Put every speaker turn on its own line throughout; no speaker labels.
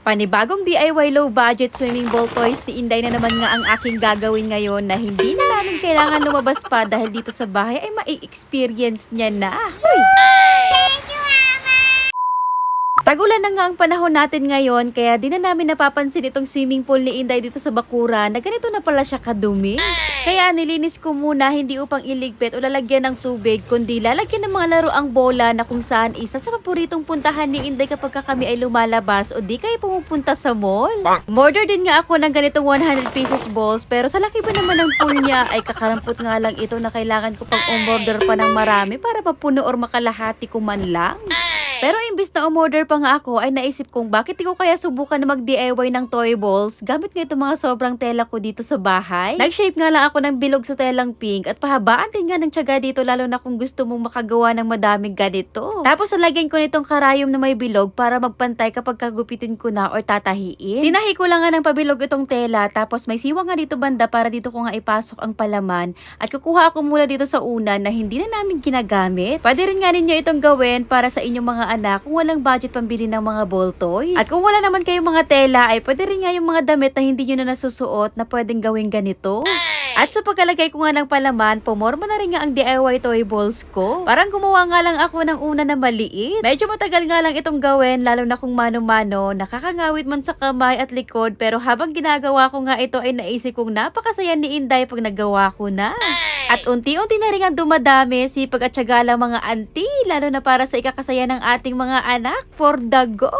Panibagong DIY low budget swimming ball toys ni Inday na naman nga ang aking gagawin ngayon na hindi na namin kailangan lumabas pa dahil dito sa bahay ay mai-experience niya na. Huy! Tagulan na nga ang panahon natin ngayon kaya di na namin napapansin itong swimming pool ni Inday dito sa bakuran na ganito na pala siya kadumi. Kaya nilinis ko muna hindi upang iligpit o lalagyan ng tubig kundi lalagyan ng mga laruang bola na kung saan isa sa paboritong puntahan ni Inday kapag kami ay lumalabas o di kayo pumupunta sa mall. Order din nga ako ng ganitong 100 pesos balls pero sa laki ba naman ng pool niya ay kakarampot nga lang ito na kailangan ko pang umorder pa ng marami para mapuno or makalahati ko man lang. Pero imbis na umorder pa nga ako ay naisip kong bakit di ko kaya subukan na mag-DIY ng toy balls gamit nga itong mga sobrang tela ko dito sa bahay. Nag-shape nga lang ako ng bilog sa telang pink at pahabaan din nga ng tiyaga dito lalo na kung gusto mong makagawa ng madaming ganito. Tapos nalagyan ko nitong karayom na may bilog para magpantay kapag kagupitin ko na or tatahiin. Tinahi ko lang nga ng pabilog itong tela tapos may siwa nga dito banda para dito ko nga ipasok ang palaman at kukuha ako mula dito sa una na hindi na namin ginagamit. Pwede rin nga ninyo itong gawin para sa inyong mga anak kung walang budget pambili ng mga ball toys. At kung wala naman kayong mga tela ay pwede rin nga yung mga damit na hindi nyo na nasusuot na pwedeng gawing ganito. At sa pagkalagay ko nga ng palaman, pumorma na rin nga ang DIY toy balls ko. Parang gumawa nga lang ako ng una na maliit. Medyo matagal nga lang itong gawin lalo na kung mano-mano, nakakangawit man sa kamay at likod pero habang ginagawa ko nga ito ay naisip kong napakasaya ni Inday pag nagawa ko na. At unti-unti na rin ang dumadami, sipag at tiyaga lang mga auntie, lalo na para sa ikakasaya ng ating mga anak for the go.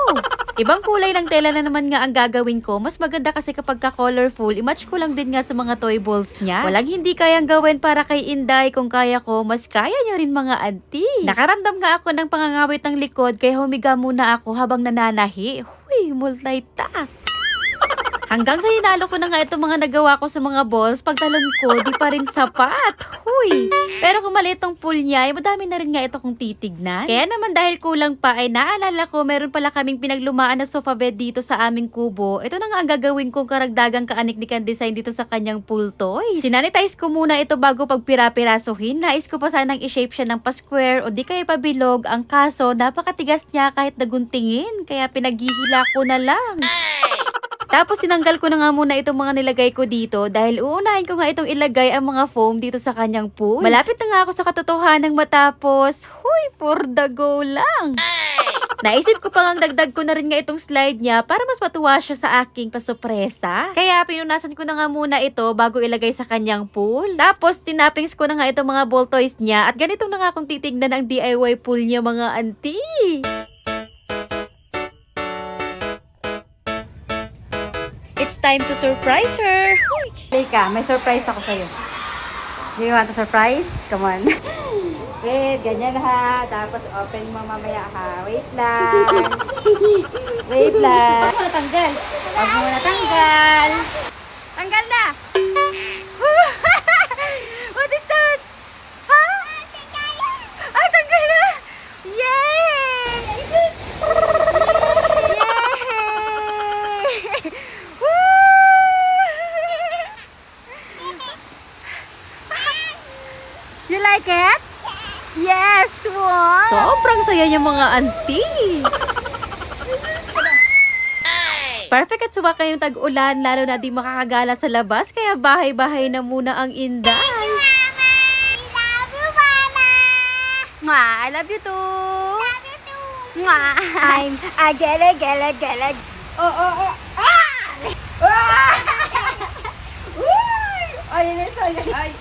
Ibang kulay ng tela na naman nga ang gagawin ko. Mas maganda kasi kapag ka-colorful, i-match ko lang din nga sa mga toy balls niya. Walang hindi kayang gawin para kay Inday. Kung kaya ko, mas kaya niyo rin mga auntie. Nakaramdam nga ako ng pangangawit ng likod, kaya humiga muna ako habang nananahi. Huy, multitask. Hanggang sa hinalo ko na nga itong mga nagawa ko sa mga balls, pagtalon ko, di pa rin sapat. Huy! Pero kung maliit tong pool niya, ay madami na rin nga ito kung titignan. Kaya naman dahil kulang pa, ay naalala ko, meron pala kaming pinaglumaan na sofa bed dito sa aming kubo. Ito na nga ang gagawin kong karagdagang kaanik-nikan design dito sa kanyang pool toys. Sinanitize ko muna ito bago pagpira-pirasuhin. Nais ko pa sanang i-shape siya ng pa-square o di kaya pabilog. Ang kaso, napakatigas niya kahit naguntingin. Kaya pinaghihila ko na lang. Tapos sinanggal ko na nga muna itong mga nilagay ko dito dahil uunahin ko nga itong ilagay ang mga foam dito sa kanyang pool. Malapit na nga ako sa katotohanan matapos. Huy, for the go lang! Naisip ko pang dagdag ko na rin nga itong slide niya para mas matuwa siya sa aking pasopresa. Kaya pinunasan ko na nga muna ito bago ilagay sa kanyang pool. Tapos tinappings ko na nga itong mga ball toys niya at ganito na nga akong titignan ang DIY pool niya mga auntie. It's time to surprise her.
Teka, may surprise ako sa'yo. Do you want a surprise? Come on. Wait, ganyan ha. Tapos open mo mamaya ha. Wait lang. Wait lang. Huwag mo natanggal. Huwag mo natanggal.
Tanggal na! What is that? Ha? Ah, tanggal na! Yay! You like it? Yes! Wow! Sobrang saya niya mga auntie! Perfect at suwa kayong tag-ulan, lalo na di makakagala sa labas, kaya bahay-bahay na muna ang Inday. Mwah! I love you too! Mwah!
I'm a gele.
Oh! Ah! Ah! Uy! Ay, yun. Ay!